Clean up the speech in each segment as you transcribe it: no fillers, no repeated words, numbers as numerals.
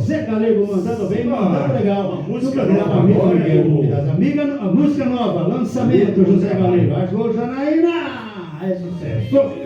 José Galego mandando bem, mandando legal. Uma música No programa nova Amigo agora, Miguel. né? Amiga, a música nova, lançamento, José Galego. Achou Janaína? É sucesso.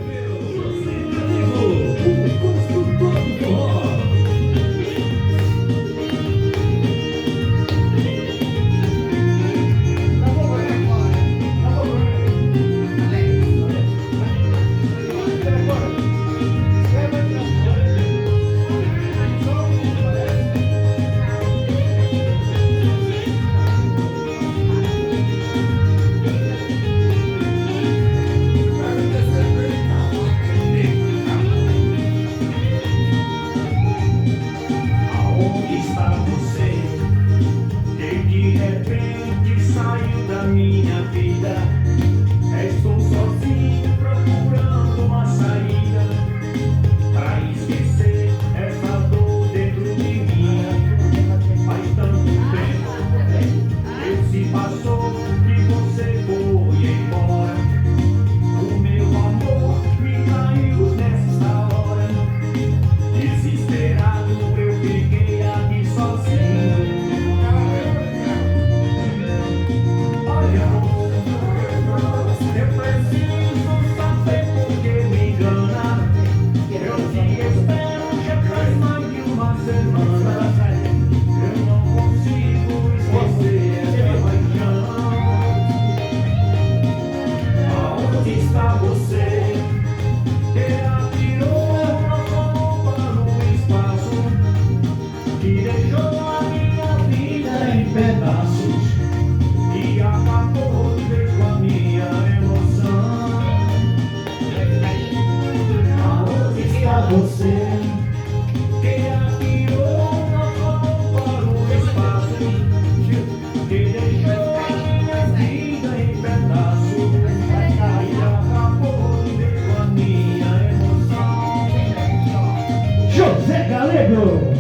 José Galego.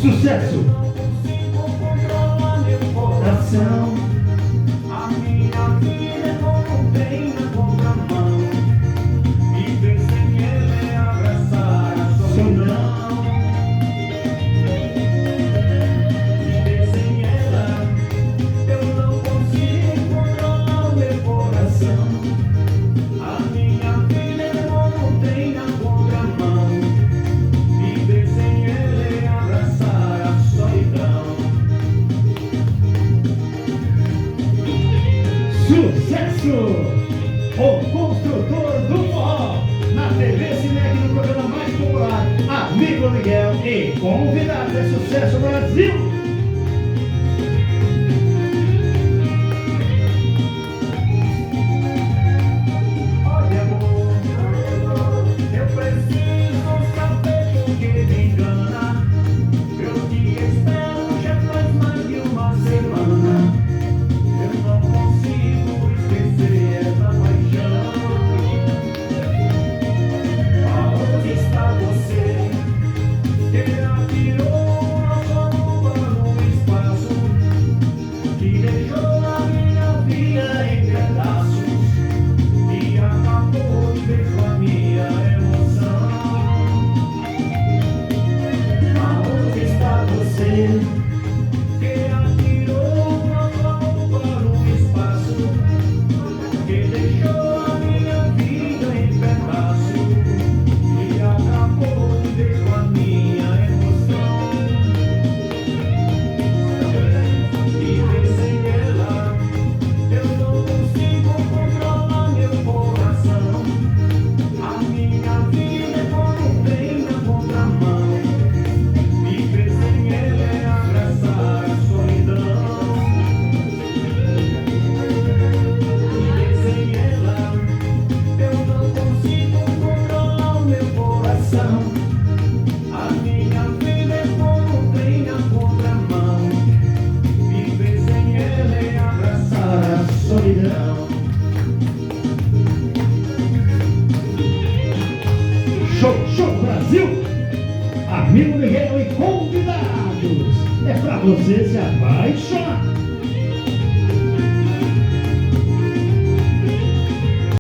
Sucesso. Coração. A minha vida é como bem na contramão. Viver sem ele é abraçar a solidão. Viver sem ela, eu não consigo controlar o meu coração. A minha vida é como bem na contramão. Viver sem ele é abraçar a solidão. Sucesso! O construtor do forró, na TV Cinec, no programa mais popular, Amigo Miguel e convidado. É sucesso, Brasil! Olha, amor, eu preciso saber por que me engana. Eu te espero já faz mais de uma semana. Eu não consigo esquecer essa paixão. Aonde está você? Que atirou nosso amor no espaço, que deixou a minha vida em pedaços e acabou de ver com a minha emoção. Aonde está você? Que atirou nosso amor no espaço, que deixou a minha vida em pedaços e acabou de ver com a minha emoção. Viver sem ela, eu não consigo controlar meu coração. A minha vida é como bem na contramão. Viver sem ela é abraçar a solidão. Viver sem ela, eu não consigo controlar o meu coração. A minha vida é como bem na contramão. Viver sem ela é abraçar a solidão. Show, show, Brasil! Amigo Miguel e convidados! É pra você se apaixonar!